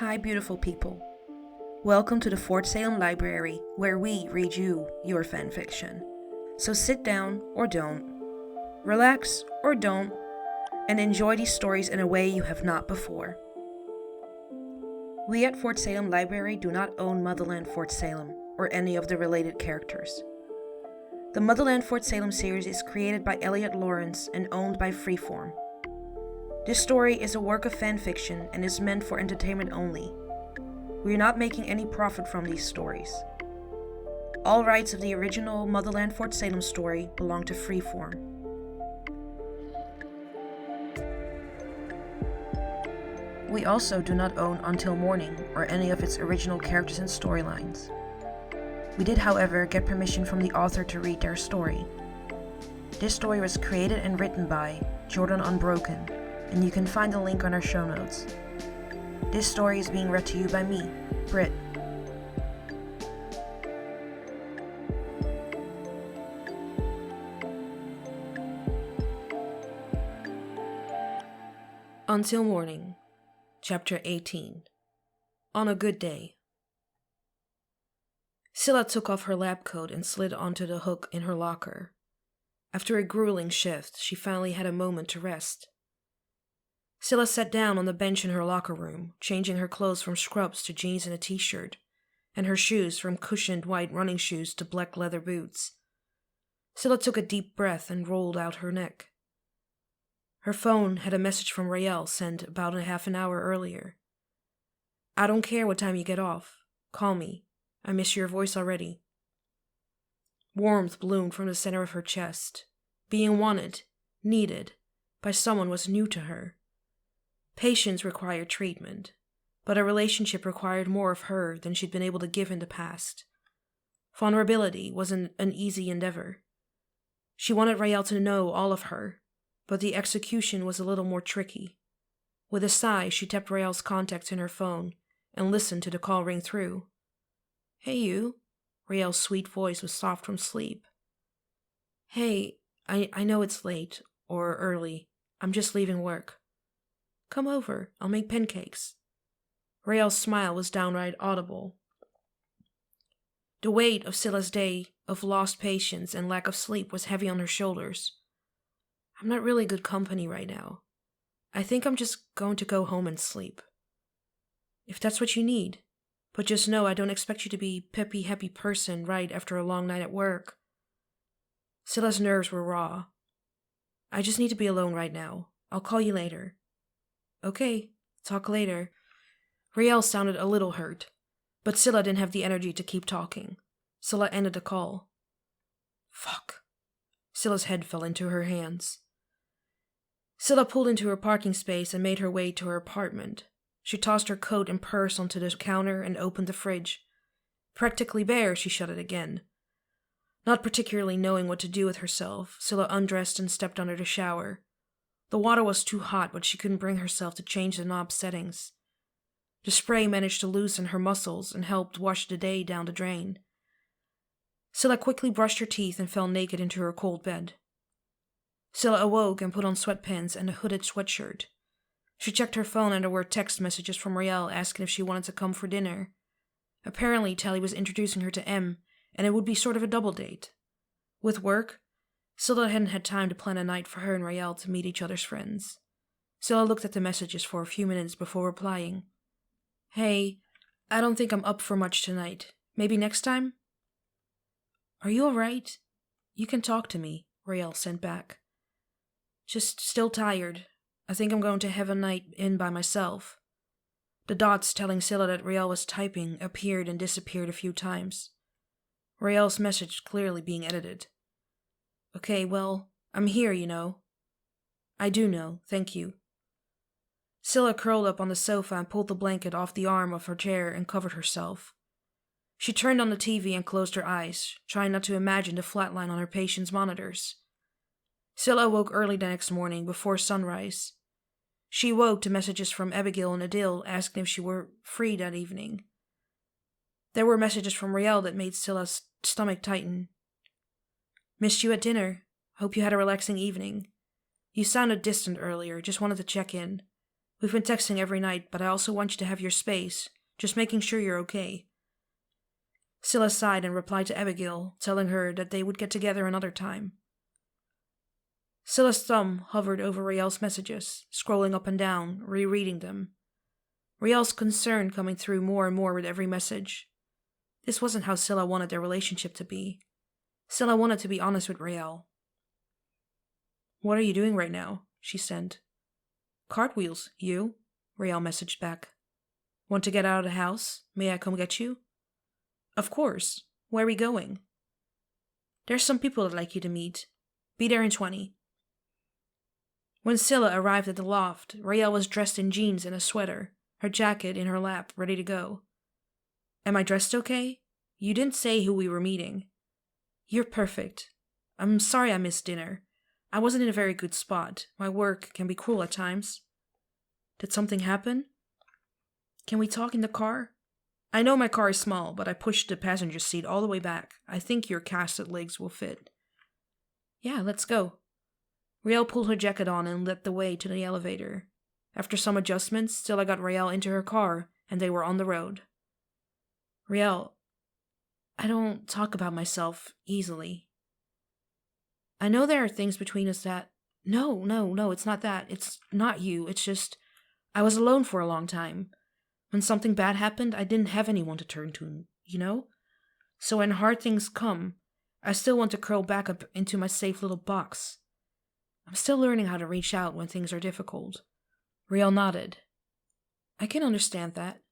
Hi, beautiful people. Welcome to the Fort Salem Library, where we read you your fanfiction. So sit down or don't, relax or don't, and enjoy these stories in a way you have not before. We at Fort Salem Library do not own Motherland Fort Salem or any of the related characters. The Motherland Fort Salem series is created by Elliot Lawrence and owned by Freeform. This story is a work of fanfiction and is meant for entertainment only. We are not making any profit from these stories. All rights of the original Motherland Fort Salem story belong to Freeform. We also do not own Until Morning or any of its original characters and storylines. We did, however, get permission from the author to read their story. This story was created and written by JordanUnbroken, and you can find the link on our show notes. This story is being read to you by me, Britt. Until Morning, Chapter 18. On a Good Day. Scylla took off her lab coat and slid onto the hook in her locker. After a grueling shift, she finally had a moment to rest. Scylla sat down on the bench in her locker room, changing her clothes from scrubs to jeans and a t-shirt, and her shoes from cushioned white running shoes to black leather boots. Scylla took a deep breath and rolled out her neck. Her phone had a message from Rael sent about a half an hour earlier. "I don't care what time you get off. Call me. I miss your voice already." Warmth bloomed from the center of her chest. Being wanted, needed, by someone was new to her. Patience required treatment, but a relationship required more of her than she'd been able to give in the past. Vulnerability wasn't an easy endeavor. She wanted Rael to know all of her, but the execution was a little more tricky. With a sigh, she tapped Rael's contacts in her phone and listened to the call ring through. "Hey, you." Rael's sweet voice was soft from sleep. "Hey, I know it's late, or early. I'm just leaving work. Come over, I'll make pancakes." Rael's smile was downright audible. The weight of Scylla's day of lost patience and lack of sleep was heavy on her shoulders. "I'm not really good company right now. I think I'm just going to go home and sleep." "If that's what you need. But just know I don't expect you to be peppy, happy person right after a long night at work." Scylla's nerves were raw. "I just need to be alone right now. I'll call you later." "Okay, talk later." Rael sounded a little hurt, but Scylla didn't have the energy to keep talking. Scylla ended the call. Fuck. Scylla's head fell into her hands. Scylla pulled into her parking space and made her way to her apartment. She tossed her coat and purse onto the counter and opened the fridge. Practically bare, she shut it again. Not particularly knowing what to do with herself, Scylla undressed and stepped under the shower. The water was too hot, but she couldn't bring herself to change the knob settings. The spray managed to loosen her muscles and helped wash the day down the drain. Scylla quickly brushed her teeth and fell naked into her cold bed. Scylla awoke and put on sweatpants and a hooded sweatshirt. She checked her phone and there were text messages from Rael asking if she wanted to come for dinner. Apparently, Tally was introducing her to M, and it would be sort of a double date. With work, Scylla hadn't had time to plan a night for her and Rael to meet each other's friends. Scylla looked at the messages for a few minutes before replying. "Hey, I don't think I'm up for much tonight. Maybe next time?" "Are you alright? You can talk to me," Rael sent back. "Just still tired. I think I'm going to have a night in by myself." The dots telling Scylla that Rael was typing appeared and disappeared a few times. Rael's message clearly being edited. "Okay, well, I'm here, you know." "I do know, thank you." Scylla curled up on the sofa and pulled the blanket off the arm of her chair and covered herself. She turned on the TV and closed her eyes, trying not to imagine the flatline on her patient's monitors. Scylla awoke early the next morning, before sunrise. She woke to messages from Abigail and Adil asking if she were free that evening. There were messages from Rael that made Scylla's stomach tighten. "Missed you at dinner. Hope you had a relaxing evening. You sounded distant earlier, just wanted to check in. We've been texting every night, but I also want you to have your space, just making sure you're okay. Scylla sighed and replied to Abigail, telling her that they would get together another time. Scylla's thumb hovered over Rael's messages, scrolling up and down, rereading them. Rael's concern coming through more and more with every message. This wasn't how Scylla wanted their relationship to be. Scylla wanted to be honest with Rael. "What are you doing right now?" she sent. "Cartwheels, you?" Rael messaged back. "Want to get out of the house? May I come get you?" "Of course. Where are we going?" "There's some people I'd like you to meet. Be there in 20. When Scylla arrived at the loft, Rael was dressed in jeans and a sweater, her jacket in her lap, ready to go. "Am I dressed okay? You didn't say who we were meeting." "You're perfect. I'm sorry I missed dinner. I wasn't in a very good spot. My work can be cruel at times." "Did something happen?" "Can we talk in the car? I know my car is small, but I pushed the passenger seat all the way back. I think your casted legs will fit." "Yeah, let's go." Rael pulled her jacket on and led the way to the elevator. After some adjustments, Scylla got Rael into her car, and they were on the road. "Rael, I don't talk about myself easily. I know there are things between us that... No, it's not that. It's not you. It's just... I was alone for a long time. When something bad happened, I didn't have anyone to turn to, you know? So when hard things come, I still want to curl back up into my safe little box. I'm still learning how to reach out when things are difficult." Rael nodded. "I can understand that.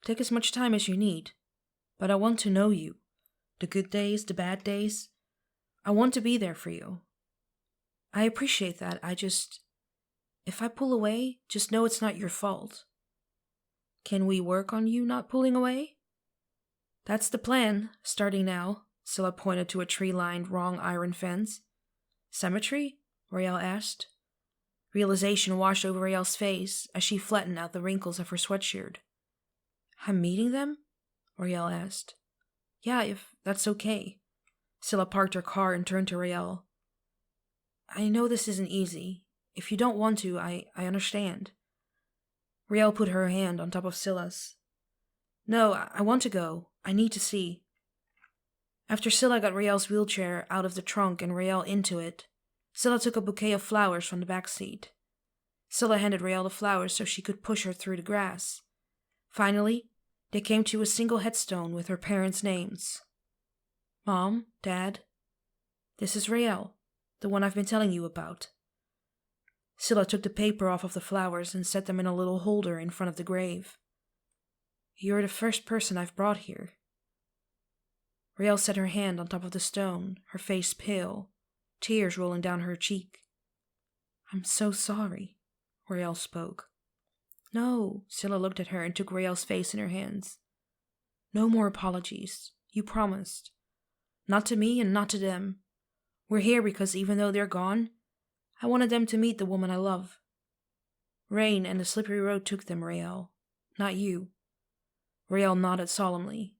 Take as much time as you need. But I want to know you. The good days, the bad days. I want to be there for you. I appreciate that. If I pull away, just know it's not your fault." "Can we work on you not pulling away?" "That's the plan, starting now." Scylla pointed to a tree-lined, wrought iron fence. "Cemetery?" Rael asked. Realization washed over Rael's face as she flattened out the wrinkles of her sweatshirt. "I'm meeting them?" Rael asked. "Yeah, if that's okay." Scylla parked her car and turned to Rael. "I know this isn't easy. If you don't want to, I understand." Rael put her hand on top of Scylla's. "No, I want to go. I need to see." After Scylla got Rael's wheelchair out of the trunk and Rael into it, Scylla took a bouquet of flowers from the back seat. Scylla handed Rael the flowers so she could push her through the grass. Finally, they came to a single headstone with her parents' names. "Mom, Dad, this is Rael, the one I've been telling you about." Scylla took the paper off of the flowers and set them in a little holder in front of the grave. "You're the first person I've brought here." Rael set her hand on top of the stone, her face pale, tears rolling down her cheek. "I'm so sorry," Rael spoke. "No," Scylla looked at her and took Rael's face in her hands. "No more apologies. You promised. Not to me and not to them. We're here because even though they're gone, I wanted them to meet the woman I love. Rain and the slippery road took them, Rael. Not you." Rael nodded solemnly.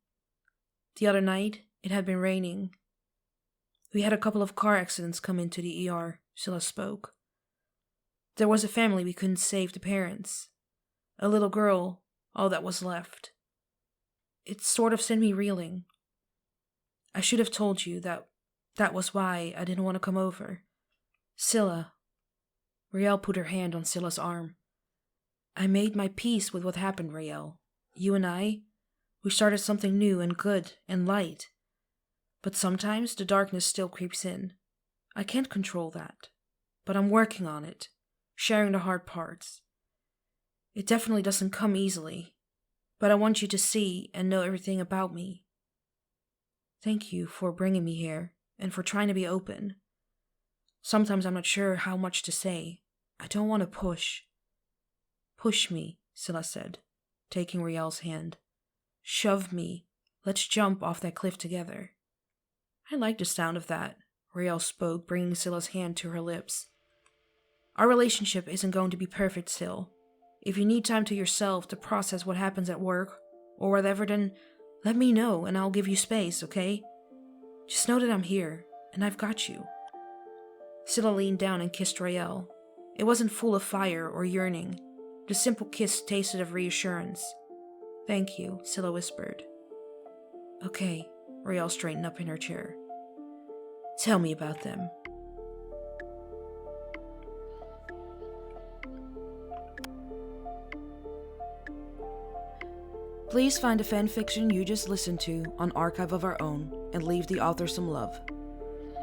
"The other night, it had been raining. We had a couple of car accidents come into the ER," Scylla spoke. "There was a family we couldn't save the parents. A little girl, all that was left. It sort of sent me reeling. I should have told you that was why I didn't want to come over. Scylla." Rael put her hand on Scylla's arm. "I made my peace with what happened, Rael. You and I, we started something new and good and light. But sometimes the darkness still creeps in. I can't control that. But I'm working on it, sharing the hard parts. It definitely doesn't come easily, but I want you to see and know everything about me. Thank you for bringing me here and for trying to be open. Sometimes I'm not sure how much to say. I don't want to push." "Push me," Scylla said, taking Rael's hand. "Shove me. Let's jump off that cliff together." "I like the sound of that," Rael spoke, bringing Scylla's hand to her lips. "Our relationship isn't going to be perfect still. If you need time to yourself to process what happens at work or whatever, then let me know and I'll give you space, okay? Just know that I'm here and I've got you." Scylla leaned down and kissed Rael. It wasn't full of fire or yearning. The simple kiss tasted of reassurance. "Thank you," Scylla whispered. "Okay," Raelle straightened up in her chair. "Tell me about them." Please find the fanfiction you just listened to on Archive of Our Own and leave the author some love.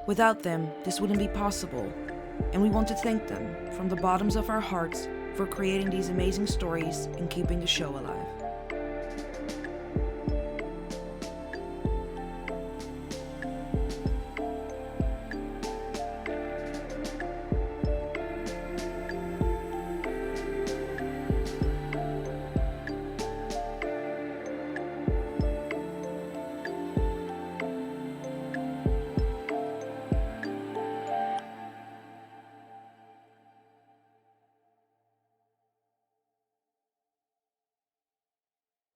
Without them, this wouldn't be possible, and we want to thank them from the bottoms of our hearts for creating these amazing stories and keeping the show alive.